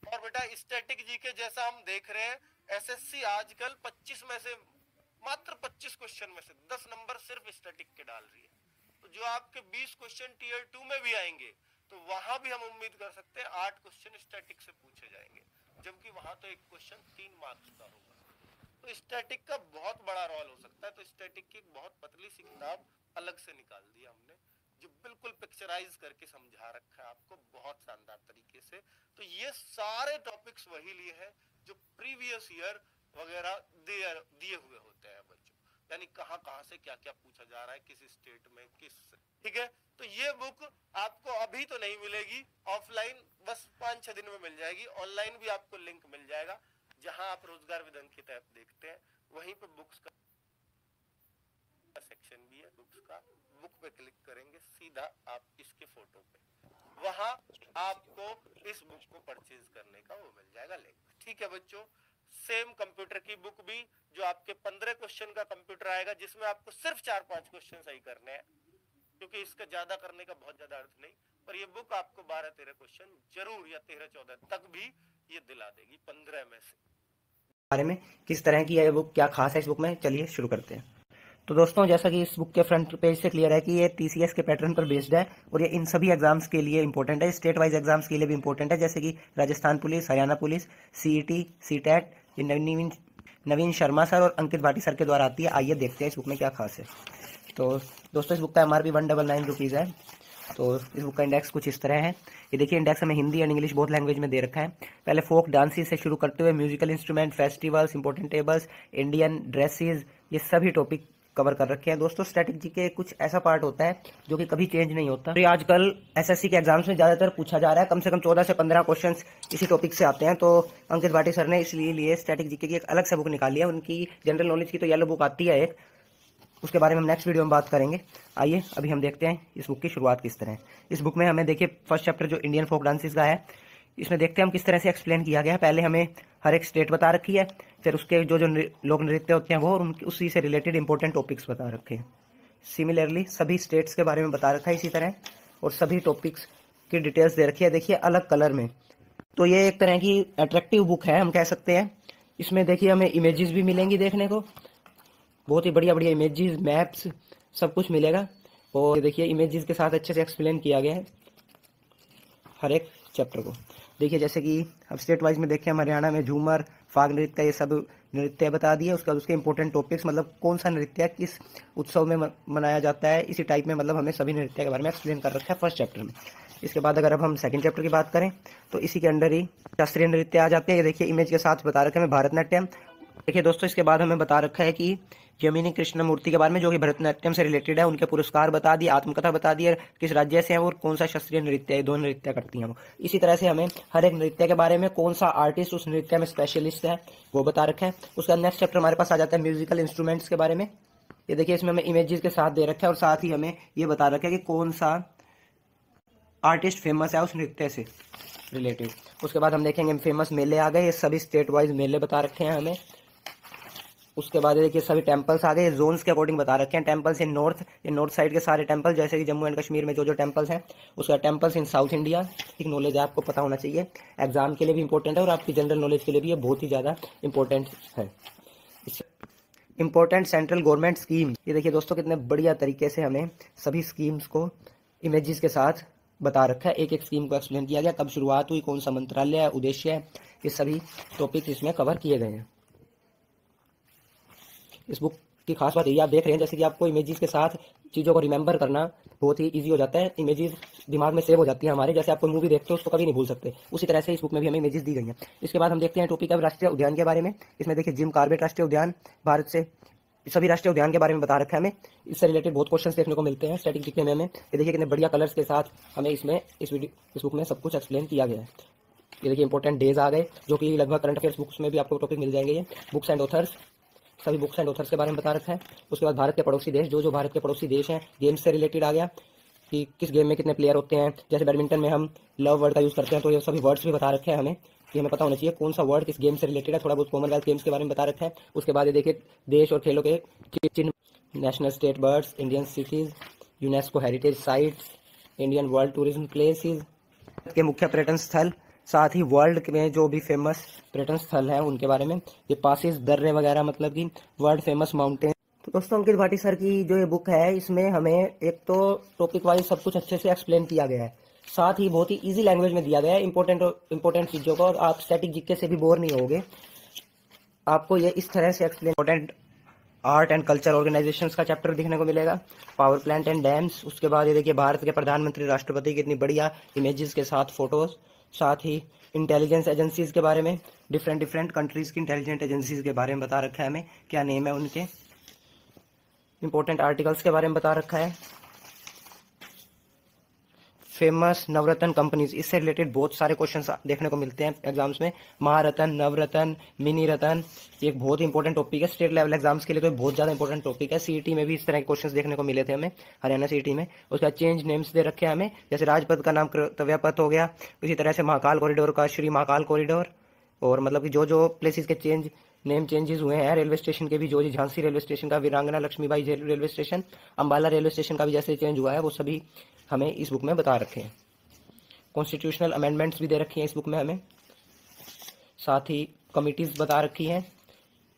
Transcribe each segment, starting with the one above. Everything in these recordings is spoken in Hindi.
और बेटा स्टैटिक जीके जैसा हम देख रहे हैं, एसएससी आजकल 25 में से मात्र 25 क्वेश्चन में से 10 नंबर सिर्फ स्टैटिक के डाल रही है। तो जो आपके 20 क्वेश्चन टीयर 2 में भी आएंगे तो वहां भी हम उम्मीद कर सकते हैं 8 क्वेश्चन स्टैटिक से पूछे जाएंगे, जबकि वहां तो एक क्वेश्चन 3 मार्क्स का होगा। तो स्टैटिक का बहुत बड़ा रोल हो सकता है। तो स्टैटिक की एक बहुत पतली सी किताब अलग से निकाल दी हमने, जो बिल्कुल पिक्चराइज करके समझा रखा है आपको बहुत शानदार तरीके से। तो ये सारे टॉपिक्स वही लिए हैं जो प्रीवियस ईयर वगैरह दिए हुए होते हैं बच्चों, यानी कहां कहां से क्या क्या पूछा जा रहा है, किस स्टेट में किस, ठीक है। तो ये बुक आपको अभी तो नहीं मिलेगी, ऑफलाइन बस 5-6 दिन में मिल जाएगी, ऑनलाइन भी आपको लिंक मिल जाएगा। जहां आप रोजगार विधन की ऐप देखते हैं वहीं पे बुक्स का सेक्शन भी है, बुक्स का, बुक पे क्लिक करेंगे सीधा आप इसके फोटो पे, वहां आपको इस बुक को परचेज करने का वो मिल जाएगा लिंक, ठीक है बच्चों। सेम कंप्यूटर की बुक भी, जो आपके 15 क्वेश्चन का कंप्यूटर आएगा, जिसमें आपको सिर्फ 4-5 क्वेश्चन सही करने हैं, क्योंकि इसका ज्यादा करने का बहुत ज्यादा अर्थ नहीं, पर ये बुक आपको 12-13 क्वेश्चन जरूर, या 13-14 तक भी ये दिला देगी 15 में से। बारे में किस तरह की है बुक, क्या खास है इस बुक में, चलिए शुरू करते हैं। तो दोस्तों, जैसा कि इस बुक के फ्रंट पेज से क्लियर है कि ये टीसीएस के पैटर्न पर बेस्ड है और ये इन सभी एग्जाम्स के लिए इंपॉर्टेंट है, स्टेट वाइज एग्जाम्स के लिए भी इंपॉर्टेंट है, जैसे कि Rajasthan police, Haryana police, CET, CTET. ये नवीन शर्मा सर और अंकित भाटी सर के द्वारा आती है। आइए देखते हैं इस बुक में क्या खास है। तो दोस्तों, इस बुक का MRP 199 रुपीज़ है। तो इस बुक का इंडेक्स कुछ इस तरह है। ये देखिए, इंडेक्स हमें Hindi and English both language में दे रखा है। पहले फोक डांसेस से शुरू करते हुए musical instrument, festivals, important tables, Indian dresses, ये सभी टॉपिक कवर कर रखे हैं। दोस्तों, स्ट्रेटेजी के कुछ ऐसा पार्ट होता है जो कि कभी चेंज नहीं होता। तो ये आजकल एसएससी के एग्जाम्स में ज्यादातर पूछा जा रहा है, कम से कम 14 से 15 क्वेश्चन इसी टॉपिक से आते हैं। तो अंकित भाटी सर ने इसलिए लिए स्ट्रेटेजी की एक अलग से बुक निकाली है। उनकी जनरल नॉलेज की तो येलो बुक आती है एक, उसके बारे में हम नेक्स्ट वीडियो में बात करेंगे। आइए अभी हम देखते हैं इस बुक की शुरुआत किस तरह है। इस बुक में हमें देखिए फर्स्ट चैप्टर जो इंडियन फोक डांसेस का है, इसमें देखते हैं हम किस तरह से एक्सप्लेन किया गया है। पहले हमें हर एक स्टेट बता रखी है, फिर उसके जो जो लोक नृत्य होते हैं वो, और उनकी उसी से रिलेटेड इंपॉर्टेंट टॉपिक्स बता रखे हैं। सिमिलरली सभी स्टेट्स के बारे में बता रखा है इसी तरह, और सभी टॉपिक्स की डिटेल्स दे रखी है, देखिए अलग कलर में। तो ये एक तरह की अट्रैक्टिव बुक है हम कह सकते हैं। इसमें देखिए हमें इमेजेस भी मिलेंगी देखने को, बहुत ही बढ़िया बढ़िया इमेजेस, मैप्स, सब कुछ मिलेगा। और देखिए इमेजेस के साथ अच्छे से एक्सप्लेन किया गया है हर एक चैप्टर को। देखिए जैसे कि अब स्टेट वाइज में देखें, हम हरियाणा में झूमर, फाग नृत्य, ये सब नृत्य बता दिए। उसके बाद उसके इंपॉर्टेंट टॉपिक्स, मतलब कौन सा नृत्य किस उत्सव में मनाया जाता है, इसी टाइप में मतलब हमें सभी नृत्य के बारे में एक्सप्लेन कर रखा है फर्स्ट चैप्टर में। इसके बाद अगर अब हम सेकंड चैप्टर की बात करें तो इसी के अंडर ही शास्त्रीय नृत्य आ जाते हैं। ये देखिए इमेज के साथ बता रखे हैं भारतनाट्यम। देखिए दोस्तों, इसके बाद हमें बता रखा है कि यमिनी कृष्णमूर्ति के बारे में, जो कि भरतनाट्यम से रिलेटेड है, उनके पुरस्कार बता दिए, आत्मकथा बता दी, किस राज्य से हैं और कौन सा शास्त्रीय नृत्य है, दोनों नृत्य करती हैं वो। इसी तरह से हमें हर एक नृत्य के बारे में, कौन सा आर्टिस्ट उस नृत्य में स्पेशलिस्ट है, वो बता रखा है। उसका नेक्स्ट चैप्टर हमारे पास आ जाता है म्यूजिकल इंस्ट्रूमेंट्स के बारे में। ये देखिए इसमें हमें इमेजेस के साथ दे रखा है और साथ ही हमें ये बता रखा है कि कौन सा आर्टिस्ट फेमस है उस नृत्य से रिलेटेड। उसके बाद हम देखेंगे फेमस मेले आ गए, ये सभी स्टेट वाइज मेले बता रखे हैं हमें। उसके बाद देखिए सभी टेम्पल्स आ गए, जोन्स के अकॉर्डिंग बता रखे हैं। टेम्पल्स इन नॉर्थ साइड के सारे टेम्पल, जैसे कि जम्मू एंड कश्मीर में जो जो टेम्पल्स हैं। उसका टेम्पल्स इन साउथ इंडिया, एक नॉलेज आपको पता होना चाहिए, एग्जाम के लिए भी इंपॉर्टेंट है और आपकी जनरल नॉलेज के लिए भी ये बहुत ही ज़्यादा इंपॉर्टेंट है। इंपॉर्टेंट सेंट्रल गवर्नमेंट स्कीम, ये देखिए दोस्तों कितने बढ़िया तरीके से हमें सभी स्कीम्स को इमेजेस के साथ बता रखा है। एक एक स्कीम को एक्सप्लेन किया गया, कब शुरुआत हुई, कौन सा मंत्रालय है, उद्देश्य है, ये सभी टॉपिक इसमें कवर किए गए हैं। इस बुक की खास बात यही आप देख रहे हैं, जैसे कि आपको इमेजेस के साथ चीज़ों को रिमेंबर करना बहुत ही इजी हो जाता है। इमेजेस दिमाग में सेव हो जाती है हमारे, जैसे आप कोई मूवी देखते हो उसको कभी नहीं भूल सकते, उसी तरह से इस बुक में भी हमें इमेजेस दी गई हैं। इसके बाद हम देखते हैं टॉपिक अब राष्ट्रीय उद्यान के बारे में। इसमें देखिए जिम कॉर्बेट राष्ट्रीय उद्यान, भारत से सभी राष्ट्रीय उद्यान के बारे में बता रखा है हमें। इससे रिलेटेड बहुत क्वेश्चन देखने को मिलते हैं स्टैटिक में हमें। ये देखिए कितने बढ़िया कलर्स के साथ हमें इस बुक में सब कुछ एक्सप्लेन किया गया है। ये देखिए इंपॉर्टेंट डेज आ गए, जो कि लगभग करंट अफेयर्स बुक्स में भी आपको टॉपिक मिल जाएंगे। ये बुक्स एंड ऑथर्स, सभी बुक्स एंड ऑथर्स के बारे में बता रखा है। उसके बाद भारत के पड़ोसी देश, जो जो भारत के पड़ोसी देश हैं, गेम्स से रिलेटेड आ गया कि किस गेम में कितने प्लेयर होते हैं। जैसे बैडमिंटन में हम लव वर्ड का यूज़ करते हैं, तो ये सभी वर्ड्स भी बता रखे हैं हमें, कि हमें पता होना चाहिए कौन सा वर्ड किस गेम से रिलेटेड है। थोड़ा बहुत कॉमनवेल्थ गेम्स के बारे में बता रखा है। उसके बाद ये देखिए देश और खेलों के चिन्ह, national state birds, Indian cities, UNESCO heritage sites, Indian world tourism places के मुख्य पर्यटन स्थल, साथ ही वर्ल्ड में जो भी फेमस पर्यटन स्थल हैं उनके बारे में, ये पासेस, दर्रे वगैरह, मतलब कि वर्ल्ड फेमस माउंटेन। तो दोस्तों अंकित भाटी सर की जो ये बुक है, इसमें हमें एक तो टॉपिक वाइज सब कुछ अच्छे से एक्सप्लेन किया गया है, साथ ही बहुत ही इजी लैंग्वेज में दिया गया है इंपॉर्टेंट चीज़ों को, और आप स्टैटिक जीके से भी बोर नहीं होगे। आपको ये इस तरह से explain, important art and culture organisations का चैप्टर देखने को मिलेगा, पावर प्लांट एंड डैम्स। उसके बाद ये देखिए भारत के प्रधानमंत्री राष्ट्रपति की इतनी बढ़िया इमेजेस के साथ फोटोज, साथ ही इंटेलिजेंस एजेंसीज के बारे में, डिफरेंट कंट्रीज की इंटेलिजेंट एजेंसीज के बारे में बता रखा है हमें, क्या नेम है उनके, इंपॉर्टेंट आर्टिकल्स के बारे में बता रखा है, फेमस नवरत्न कंपनीज, इससे रिलेटेड बहुत सारे क्वेश्चंस देखने को मिलते हैं एग्जाम्स में। महारत्न, नवरत्न, मिनी रत्न, ये एक बहुत इंपॉर्टेंट टॉपिक है स्टेट लेवल एग्जाम्स के लिए, तो बहुत ज़्यादा इंपॉर्टेंट टॉपिक है। सीईटी में भी इस तरह के क्वेश्चंस देखने को मिले थे हमें, हरियाणा सीईटी में। उसके बाद चेंज नेम्स दे रखे हैं हमें, जैसे राजपथ का नाम कर्तव्य पथ हो गया, उसी तरह से महाकाल कॉरिडोर का श्री महाकाल कॉरिडोर, और मतलब कि जो प्लेसेस के नेम चेंजेस हुए हैं, रेलवे स्टेशन के भी, जो झांसी रेलवे स्टेशन का, वीरांगना Lakshmibai railway station, Ambala railway station का भी जैसे चेंज हुआ है, वो सभी हमें इस बुक में बता रखे हैं। कॉन्स्टिट्यूशनल अमेंडमेंट्स भी दे रखी हैं इस बुक में हमें, साथ ही कमिटीज़ बता रखी हैं,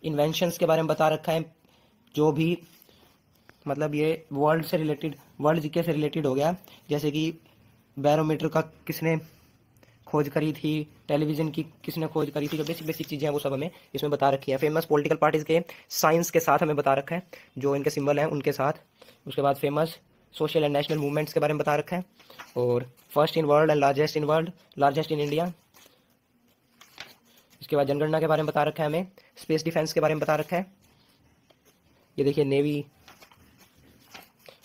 इन्वेंशंस के बारे में बता रखा है, जो भी मतलब ये वर्ल्ड से रिलेटेड, वर्ल्ड जीके से रिलेटेड हो गया, जैसे कि बैरोमीटर का किसने खोज करी थी, टेलीविजन की किसने खोज करी थी, जो बेसिक चीज़ें हैं वो सब हमें इसमें बता रखी है। फेमस पॉलिटिकल पार्टीज के साइंस के साथ हमें बता रखा है, जो इनके सिंबल हैं उनके साथ। उसके बाद famous social and national movements के बारे में बता रखा है, और first in world and largest in India. इसके बाद जनगणना के बारे में बता रखा है हमें, स्पेस डिफेंस के बारे में बता रखा है, ये देखिए नेवी,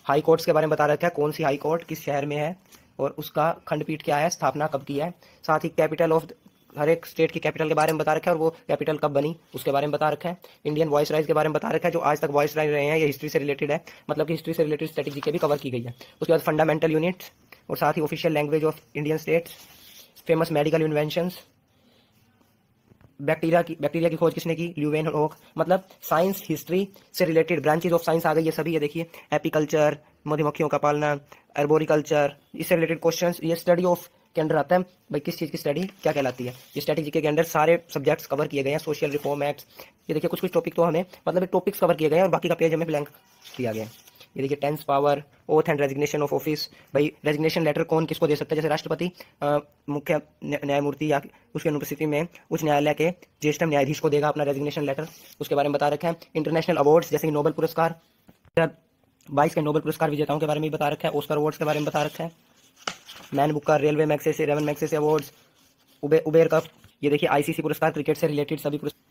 हाई कोर्ट्स के बारे में बता रखा है, कौन सी हाई कोर्ट किस शहर में है और उसका खंडपीठ क्या है, स्थापना कब की है। साथ ही कैपिटल ऑफ हर एक स्टेट की कैपिटल के बारे में बता रखा है, और वो कैपिटल कब बनी उसके बारे में बता रखा है। इंडियन वॉइस राइज के बारे में बता रखा है, जो आज तक वॉइस राइज रहे हैं, ये हिस्ट्री से रिलेटेड है, मतलब कि हिस्ट्री से रिलेटेड स्टैटिक जीके भी कवर की गई है। उसके बाद फंडामेंटल यूनिट्स, और साथ ही official language of Indian states, famous medical inventions, bacteria की खोज किसने की, ल्यूवेन होक, मतलब साइंस हिस्ट्री से रिलेटेड ब्रांचेज ऑफ साइंस आ गई ये सभी। ये देखिए एपीकल्चर, मधुमक्खियों का पालना, एर्बोरिकल्चर, इससे रिलेटेड क्वेश्चंस, ये स्टडी ऑफ के अंडर आता है भाई, किस चीज़ की स्टडी क्या कहलाती है। ये स्टैटिक जीके के अंदर सारे सब्जेक्ट्स कवर किए गए हैं, सोशल रिफॉर्म एक्ट्स, ये देखिए कुछ टॉपिक तो हमें मतलब टॉपिक्स कवर किए गए हैं, और बाकी का पेज हमें ब्लैंक किया गया है। ये देखिए tens power, oath and resignation of office, भाई रेजिग्नेशन लेटर कौन किसको दे सकता है, जैसे राष्ट्रपति मुख्य न्यायमूर्ति या उसकी अनुपस्थिति में उच्च न्यायालय के ज्येष्ठ न्यायाधीश को देगा अपना रेजिग्नेशन लेटर, उसके बारे में बता रखा है। इंटरनेशनल अवार्ड्स जैसे कि नोबेल पुरस्कार, 22 के नोबेल पुरस्कार विजेताओं के बारे में भी बता रखा है, ऑस्कर अवार्ड्स के बारे में बता रखा है, मैन बुक का, रेलवे मैग्सेसे, रेवन मैग्सेसे अवार्ड्स, उबेर का, ये देखिए आईसीसी पुरस्कार, क्रिकेट से रिलेटेड सभी पुरस्कार।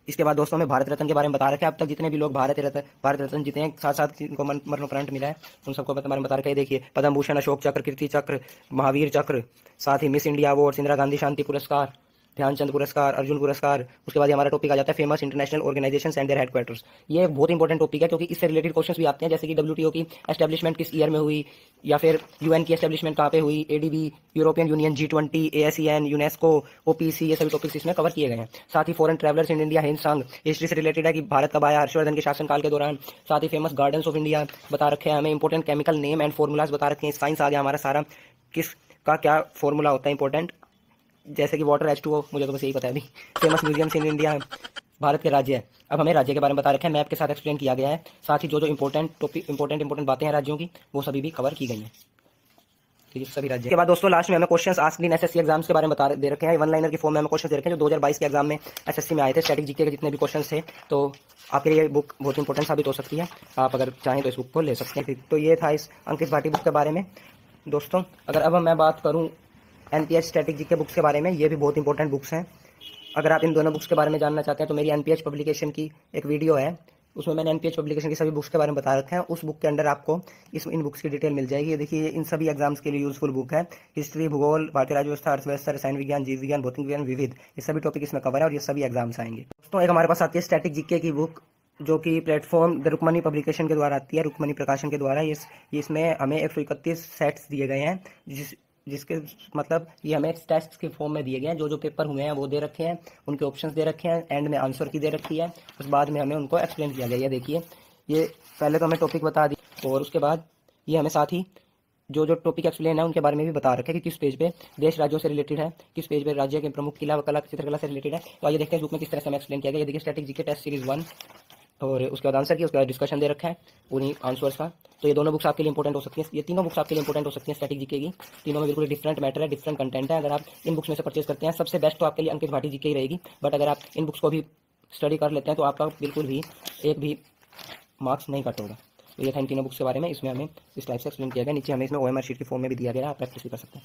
इसके बाद दोस्तों में भारत रत्न के बारे में बता रखा है, अब तक जितने भी लोग भारत रत्न जीते हैं, साथ साथ जिनको मरणोपरांत मिला है उन सबको बारे में बता रखा है। देखिए पद्म भूषण, अशोक चक्र, कीर्ति चक्र, महावीर चक्र, साथ ही Miss India award, Indira Gandhi शांति पुरस्कार, ध्यानचंद पुरस्कार, अर्जुन पुरस्कार। उसके बाद हमारा टॉपिक आ जाता है famous international organisations and their headquarters. ये एक बहुत इंपॉर्टेंट टॉपिक है, क्योंकि इससे रिलेटेड क्वेश्चंस भी आते हैं, जैसे कि डब्ल्यूटीओ की एस्टेब्लिशमेंट किस ईयर में हुई, या फिर यूएन की एस्टेब्लिशमेंट कहाँ पे हुई, ADB, European Union, G20, ASEAN, UNESCO, OPEC, ये सभी टॉपिक्स इसमें कवर किए गए हैं। साथ ही foreign travellers in India, Hind Sangh, history से रिलेटेड है कि भारत कब आया, हर्षवर्धन के शासनकाल के दौरान। साथ ही फेमस गार्डन्स ऑफ इंडिया बता रखे हैं हमें, important chemical name and formulas बता रखे हैं। साइंस आ गया हमारा सारा, किस का क्या फॉर्मूला होता है इंपॉर्टेंट, जैसे कि वाटर H2O, मुझे तो बस यही पता है अभी। Famous museums in India, Bharat के राज्य है, अब हमें राज्य के बारे में बता रखा है, मैप के साथ एक्सप्लेन किया गया है। साथ ही जो इंपॉर्टेंट बातें हैं राज्यों की, वो सभी भी कवर की गई हैं, सभी राज्य के बाद दोस्तों लास्ट में हमें questions asked in SSC exams के बारे में बता दे रखे हैं, वन लाइनर की फॉर्म में हमें क्वेश्चन दे रखे हैं, जो 2022 के एग्जाम में एसएससी में आए थे, स्टैटिक जीके के जितने भी क्वेश्चंस थे। तो आपके लिए बुक बहुत इंपॉर्टेंट साबित हो सकती है, आप अगर चाहें तो इस बुक को ले सकते हैं। तो ये था इस अंकित भाटी बुक के बारे में दोस्तों। अगर अब मैं बात करूँ एनपीएच स्टैटिक जीके बुक्स के बारे में, ये भी बहुत इंपॉर्टेंट बुक्स हैं। अगर आप इन दोनों बुक्स के बारे में जानना चाहते हैं तो मेरी एनपीएच पब्लिकेशन की एक वीडियो है, उसमें मैंने एनपीएच पब्लिकेशन की सभी बुक्स के बारे में बता रखा है। उस बुक के अंदर आपको इन बुक्स की डिटेल मिल जाएगी। ये देखिए इन सभी एग्जाम्स के लिए यूजफुल बुक है। हिस्ट्री, भूगोल, भारतीय राज्य व्यवस्था, अर्थव्यवस्था, रसायन विज्ञान, जीव विज्ञान, भौतिक विज्ञान, विविध, ये सभी टॉपिक इसमें कवर है और ये सभी एग्जाम्स आएंगे। दोस्तों एक हमारे पास आती है स्टैटिक जीके की बुक, जो कि प्लेटफॉर्म द रुक्मणी पब्लिकेशन के द्वारा आती है, रुक्मणी प्रकाशन के द्वारा। इसमें हमें 131 सेट्स दिए गए हैं, जिसके मतलब ये हमें टेस्ट के फॉर्म में दिए गए हैं। जो पेपर हुए हैं वो दे रखे हैं, उनके ऑप्शंस दे रखे हैं, एंड में आंसर की दे रखी है, उस बाद में हमें उनको एक्सप्लेन किया गया है। देखिए ये पहले तो हमें टॉपिक बता दी और उसके बाद ये हमें साथ ही जो जो टॉपिक एक्सप्लेन है उनके बारे में भी बता रखा है कि किस पेज पे देश राज्यों से रिलेटेड है, किस पेज पे राज्य के प्रमुख किला व कला चित्रकला से रिलेटेड है। तो आइए देखते हैं इस बुक में किस तरह से हमें एक्सप्लेन किया गया। ये देखिए स्टैटिक जीके टेस्ट सीरीज 1 और उसके बाद आंसर की, उसके बाद डिस्कशन दे रखा है उन्हीं आंसर्स का। तो ये दोनों बुक्स आपके लिए इंपॉर्टेंट हो सकती हैं, ये तीनों बुक्स आपके लिए इंपॉर्टेंट हो सकती हैं स्टैटिक जीके की। तीनों में बिल्कुल डिफरेंट मैटर है, डिफरेंट कंटेंट है। अगर आप इन बुक्स में से परचेज करते हैं, सबसे बेस्ट तो आपके लिए अंकित भाटी जीके ही रहेगी, बट अगर आप इन बुक्स को भी स्टडी कर लेते हैं तो आपका बिल्कुल भी एक भी मार्क्स नहीं कट होगा। तो ये था इन तीनों बुक्स के बारे में, इसमें हमें इस टाइप से एक्सप्लेन किया गया। नीचे हमें इसमें OMR शीट की फॉर्म में भी दिया गया है, आप प्रैक्टिस भी कर सकते हैं।